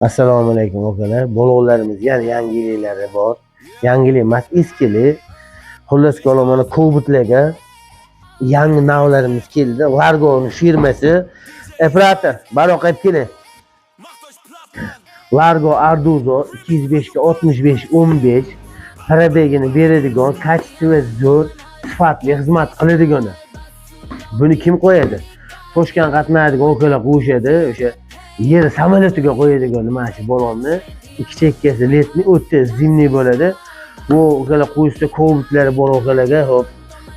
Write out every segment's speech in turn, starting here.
Assalomu alaykum akalar. Bolalarimiz yana yangiliklari bor. Yangilik emas, eskili. Xullas kalom mana Cobutlarga yangi navlarimiz keldi. Largo'ning firmasi. Operator, baroq olib keling. Largo Arduzo 205 ga 65 15 probegini beradigan, kачество zo'r, sifatli xizmat qiladigan. Buni kim qo'yadi? Toshkent qatnaydigan akalar qo'yishadi. O'sha yer samolyotiga qo'yadigan mana shu balonni ikki chekkasi letni o'tda zimniy bo'ladi. Bu akalar qo'yishda kobutlari bor akalarga, hop,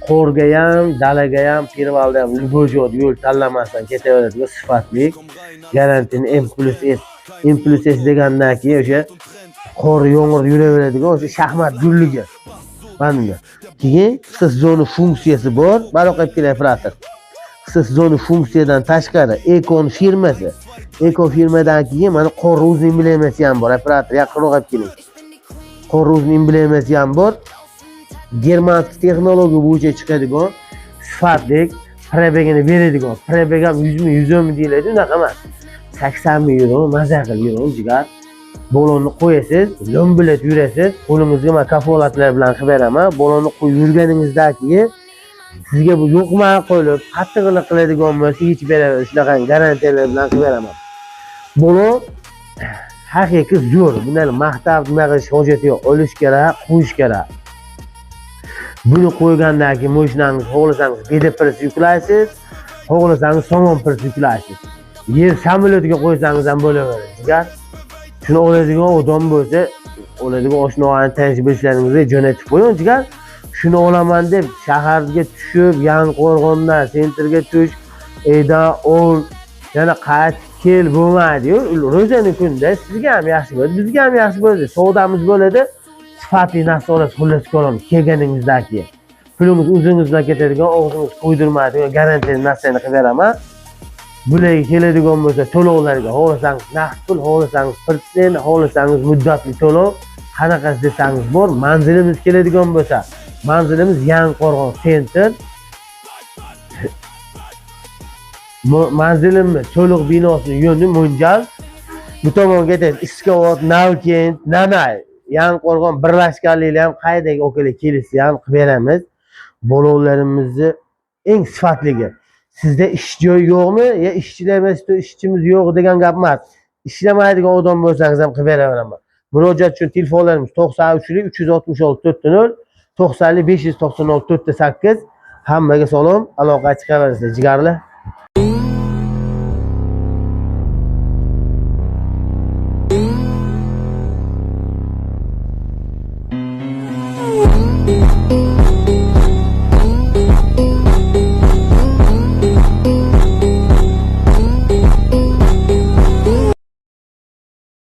qorga ham, dalaga ham, pervalda ham любой joyda yo'l tanlamasdan ketaveradigan sifatli, garantini M+S. M+S degandan keyin o'sha qor yomg'ir yuraveradigan o'sha shaxmat gulligi. Mana keyin sizoni funksiyasi bor. Baroq olib keling operator. Sizoni funksiyadan tashqari Ekon firmasi. Ekon firmadan keyin mana Qoruz emblemasi ham bor. Operator yaqinroq olib keling. Qoruz emblemasi ham bor. Germansk texnologiya bo'yicha chiqadigan, sifatli, probegini beradigan. Probeg ham 100 ming, 110 ming deyiladi, unaqa emas. 80 ming euro, maza qilib euro jigar. Bolonni qo'yasiz, lo'mbilat yurasiz. Qo'lingizga men kafolatlar bilan qilib beraman. Bolonni qo'yib yurganingizdan keyin sizga bu yo'qma qo'yilib, qattiqlik qiladigan bo'lsa, hech beraver, shunaqa garantiyalar bilan qilib beraman. Buni haqiqiy zo'r. Bunday maqtab nima qilish hojati yo'q. Olish kerak, qo'yish kerak. Buni qo'ygandan keyin mashinangizni xohlasangiz bedepris yuklaysiz, xohlasangiz somon pris yuklaysiz. Yer samolyotiga qo'ysangiz ham bo'laveradi. Jigar. Shuni oladigan odam bo'lsa, oladigan oshnoani tanish bilishlaringizga jo'natib qo'ying, jigar. Shuni olaman deb shaharga tushib, Yangiqo'rg'ondan sentrga tush, eda ol, yana qaytib kel bo'lmaydi-yu. Ro'zaning kunida sizga ham yaxshi bo'ladi, bizga ham yaxshi bo'ladi. Savdamiz bo'ladi. Sifatli narsalar xullas kalom kelganingizdan keyin. Pulingiz o'zingizdan ketadigan, og'zingiz qo'ydirmaydigan garantiyali narsani qilib beraman. Bularga keladigan bo'lsa, to'lovlarga xohlasangiz naqd pul, xohlasangiz persent, xohlasangiz muddatli to'lov, qanaqasi desangiz bor. Manzilimiz keladigan bo'lsa, manzilimiz Yangiqo'rg'on sentr. Manzilimiz to'liq binosining yo'li mo'ljal. Bu tomonga ketib, Iskovat, Navkent, Nanay, Yangiqo'rg'on birlashganliklar ham qaydagi okalar kelishsa ham qilib beramiz. Bolalarimizni eng sifatligi. Sizda ish joyi yo'qmi? Ya ishchilamasdan ishchimiz yo'q degan gap emas. Ishlamaydigan odam bo'lsangiz ham qilib beraveraman. Murojaat uchun telefonlarimiz 93 366 400, 90 596 408. Hammaga salom, aloqa chiqaverasizlar, jigarlar.